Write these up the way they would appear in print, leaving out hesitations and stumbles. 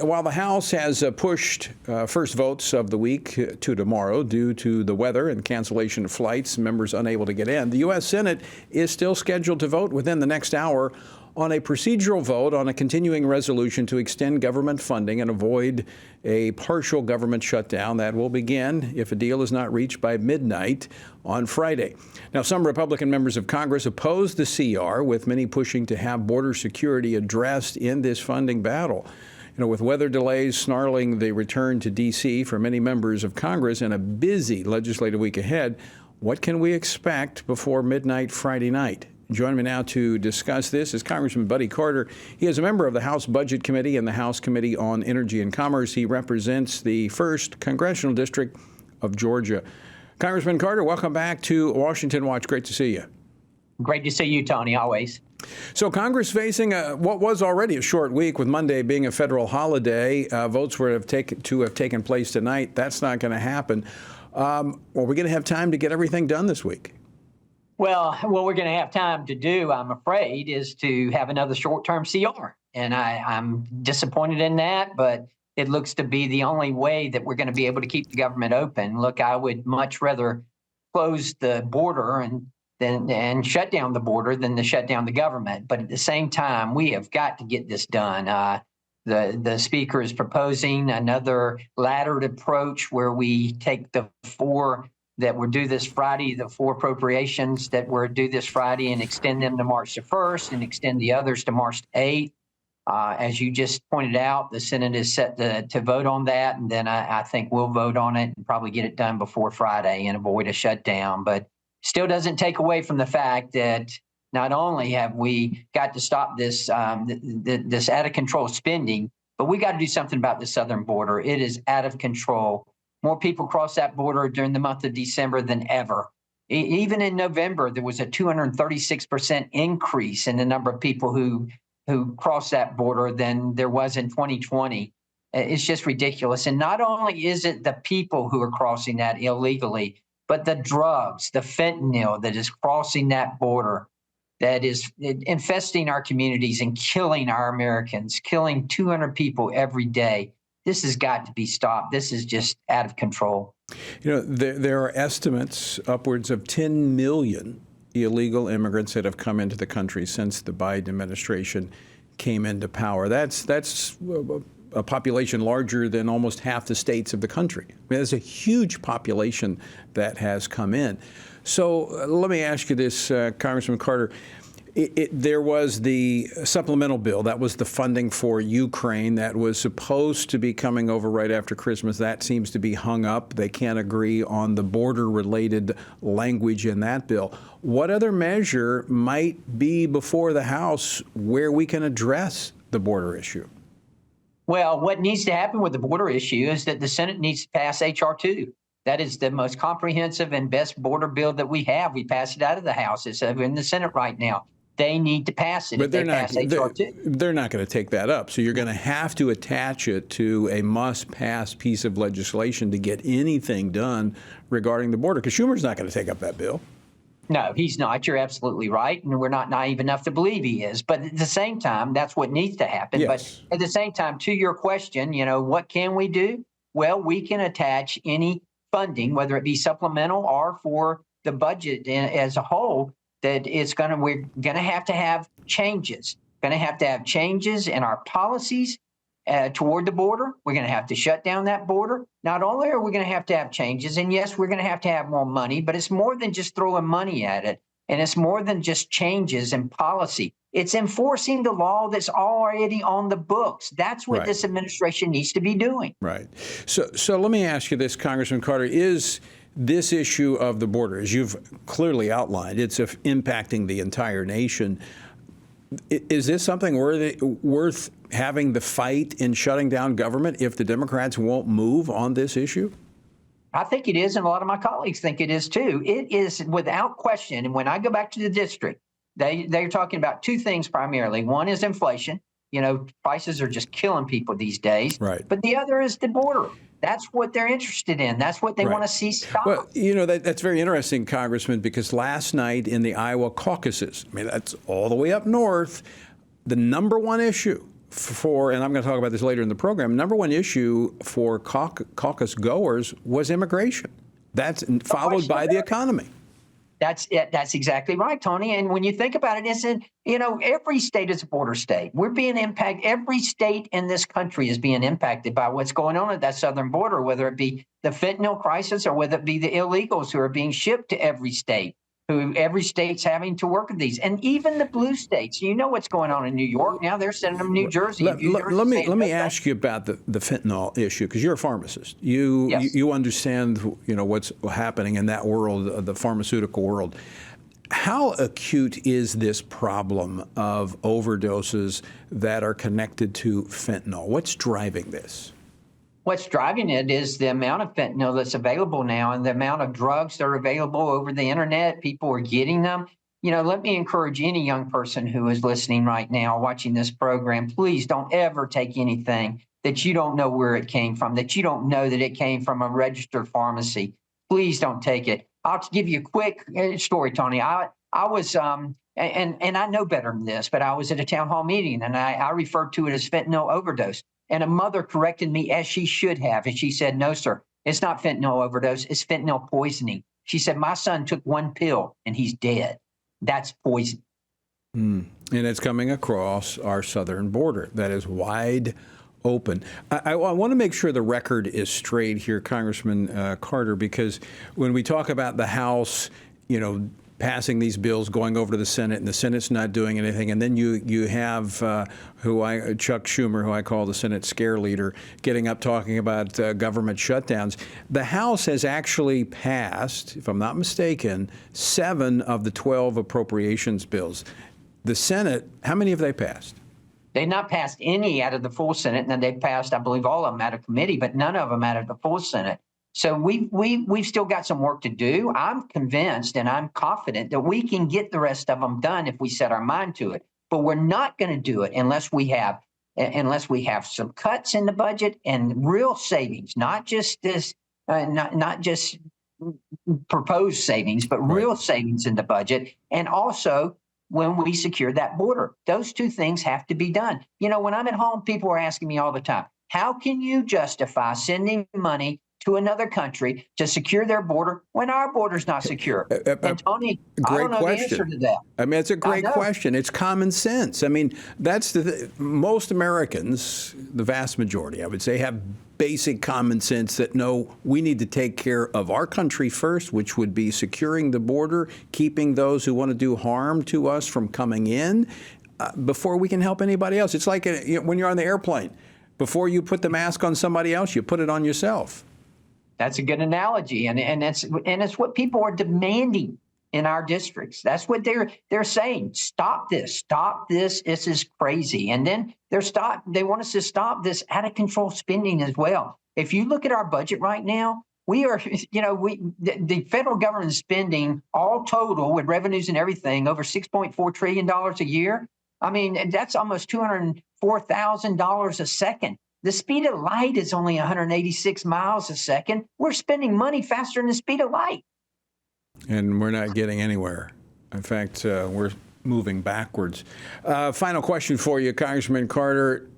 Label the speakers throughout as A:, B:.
A: While the House has pushed first votes of the week to tomorrow due to the weather and cancellation of flights, members unable to get in, the U.S. Senate is still scheduled to vote within the next hour on a procedural vote on a continuing resolution to extend government funding and avoid a partial government shutdown that will begin if a deal is not reached by midnight on Friday. Now, some Republican members of Congress oppose the CR, with many pushing to have border security addressed in this funding battle. With weather delays snarling the return to D.C. for many members of Congress and a busy legislative week ahead, what can we expect before midnight Friday night? Joining me now to discuss this is Congressman Buddy Carter. He is a member of the House Budget Committee and the House Committee on Energy and Commerce. He represents the 1st Congressional District of Georgia. Congressman Carter, welcome back to Washington Watch. Great to see you.
B: Great to see you, Tony, always.
A: So Congress facing what was already a short week, with Monday being a federal holiday. Votes were to have taken place tonight. That's not going to happen. Are we going to have time to get everything done this week?
B: Well, what we're going to have time to do, I'm afraid, is to have another short-term CR. And I'm disappointed in that, but it looks to be the only way that we're going to be able to keep the government open. Look, I would much rather close the border and shut down the border than to shut down the government. But at the same time, we have got to get this done. The speaker is proposing another laddered approach where we take the four that were due this Friday, the four appropriations that were due this Friday, and extend them to March the 1st and extend the others to March 8th. As you just pointed out, the Senate is set to vote on that, and then I think we'll vote on it and probably get it done before Friday and avoid a shutdown. But still doesn't take away from the fact that not only have we got to stop this this out of control spending, but we got to do something about the southern border. It is out of control. More people cross that border during the month of December than ever. Even in November, there was a 236% increase in the number of people who crossed that border than there was in 2020. It's just ridiculous. And not only is it the people who are crossing that illegally, but the drugs, the fentanyl that is crossing that border, that is infesting our communities and killing our Americans, killing 200 people every day. This has got to be stopped. This is just out of control.
A: There are estimates upwards of 10 million illegal immigrants that have come into the country since the Biden administration came into power. That's a population larger than almost half the states of the country. I mean, there's a huge population that has come in. So let me ask you this, Congressman Carter. There was the supplemental bill. That was the funding for Ukraine that was supposed to be coming over right after Christmas. That seems to be hung up. They can't agree on the border-related language in that bill. What other measure might be before the House where we can address the border issue?
B: Well, what needs to happen with the border issue is that the Senate needs to pass H.R. 2. That is the most comprehensive and best border bill that we have. We passed it out of the House. It's in the Senate right now. They need to pass it.
A: But they're not going to take that up. So you're going to have to attach it to a must-pass piece of legislation to get anything done regarding the border, because Schumer's not going to take up that bill.
B: No, he's not. You're absolutely right. And we're not naive enough to believe he is. But at the same time, that's what needs to happen.
A: Yes.
B: But at the same time, to your question, what can we do? Well, we can attach any funding, whether it be supplemental or for the budget as a whole, that we're going to have changes. Going to have changes in our policies toward the border. We're going to have to shut down that border. Not only are we going to have changes, and yes, we're going to have more money, but it's more than just throwing money at it. And it's more than just changes in policy. It's enforcing the law that's already on the books. That's what this administration needs to be doing.
A: Right. So let me ask you this, Congressman Carter. Is this issue of the border, as you've clearly outlined, it's impacting the entire nation. Is this something worth having the fight in shutting down government if the Democrats won't move on this issue?
B: I think it is, and a lot of my colleagues think it is too. It is without question. And when I go back to the district, they're talking about two things primarily. One is inflation. Prices are just killing people these days.
A: Right.
B: But the other is the border. That's what they're interested in. That's what they want to see stop.
A: Well, that's very interesting, Congressman, because last night in the Iowa caucuses, I mean, that's all the way up north, the number one issue for, and I'm going to talk about this later in the program, number one issue for caucus goers was immigration. That's followed by the economy.
B: That's it. That's exactly right, Tony. And when you think about it, isn't, every state is a border state. We're being impacted. Every state in this country is being impacted by what's going on at that southern border, whether it be the fentanyl crisis or whether it be the illegals who are being shipped to every state, who every state's having to work with these. And even the blue states, what's going on in New York. Now they're sending them to New Jersey.
A: Let me ask you about the fentanyl issue, because you're a pharmacist. You understand what's happening in that world, the pharmaceutical world. How acute is this problem of overdoses that are connected to fentanyl? What's driving this?
B: What's driving it is the amount of fentanyl that's available now and the amount of drugs that are available over the internet. People are getting them. Let me encourage any young person who is listening right now, watching this program, please don't ever take anything that you don't know where it came from, that you don't know that it came from a registered pharmacy. Please don't take it. I'll give you a quick story, Tony. I was, and I know better than this, but I was at a town hall meeting and I referred to it as fentanyl overdose. And a mother corrected me, as she should have. And she said, no, sir, it's not fentanyl overdose. It's fentanyl poisoning. She said, my son took one pill and he's dead. That's poison.
A: And it's coming across our southern border. That is wide open. I want to make sure the record is straight here, Congressman Carter, because when we talk about the House, passing these bills, going over to the Senate, and the Senate's not doing anything. And then you have Chuck Schumer, who I call the Senate scare leader, getting up talking about government shutdowns. The House has actually passed, if I'm not mistaken, 7 of the 12 appropriations bills. The Senate, how many have they passed?
B: They've not passed any out of the full Senate, and then they've passed, I believe, all of them out of committee, but none of them out of the full Senate. So we've still got some work to do. I'm convinced and I'm confident that we can get the rest of them done if we set our mind to it. But we're not going to do it unless we have some cuts in the budget and real savings, not just this, not just proposed savings, but real savings in the budget. And also when we secure that border, those two things have to be done. When I'm at home, people are asking me all the time, how can you justify sending money to another country to secure their border when our border's not secure? And Tony, I don't know the answer to that.
A: I mean, it's a great question. It's common sense. I mean, that's most Americans, the vast majority, I would say, have basic common sense that no, we need to take care of our country first, which would be securing the border, keeping those who want to do harm to us from coming in before we can help anybody else. It's like when you're on the airplane. Before you put the mask on somebody else, you put it on yourself.
B: That's a good analogy, and it's what people are demanding in our districts. That's what they're saying. Stop this. This is crazy. And then they want us to stop this out of control spending as well. If you look at our budget right now, we are, the federal government is spending all total with revenues and everything over $6.4 trillion a year. I mean, that's almost $204,000 a second. The speed of light is only 186 miles a second. We're spending money faster than the speed of light.
A: And we're not getting anywhere. In fact, we're moving backwards. Final question for you, Congressman Carter.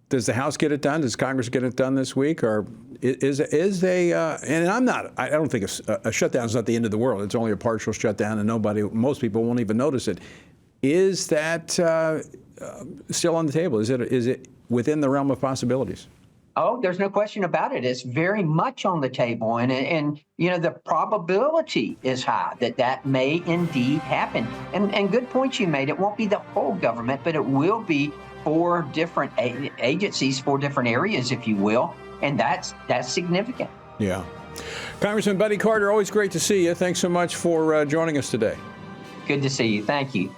A: Does the House get it done? Does Congress get it done this week? Or and I don't think a shutdown is not the end of the world. It's only a partial shutdown and most people won't even notice it. Is that still on the table? Is it within the realm of possibilities?
B: Oh, there's no question about it. It's very much on the table. And the probability is high that may indeed happen. And good point you made. It won't be the whole government, but it will be 4 different agencies, 4 different areas, if you will. And that's significant.
A: Yeah. Congressman Buddy Carter, always great to see you. Thanks so much for joining us today.
B: Good to see you. Thank you.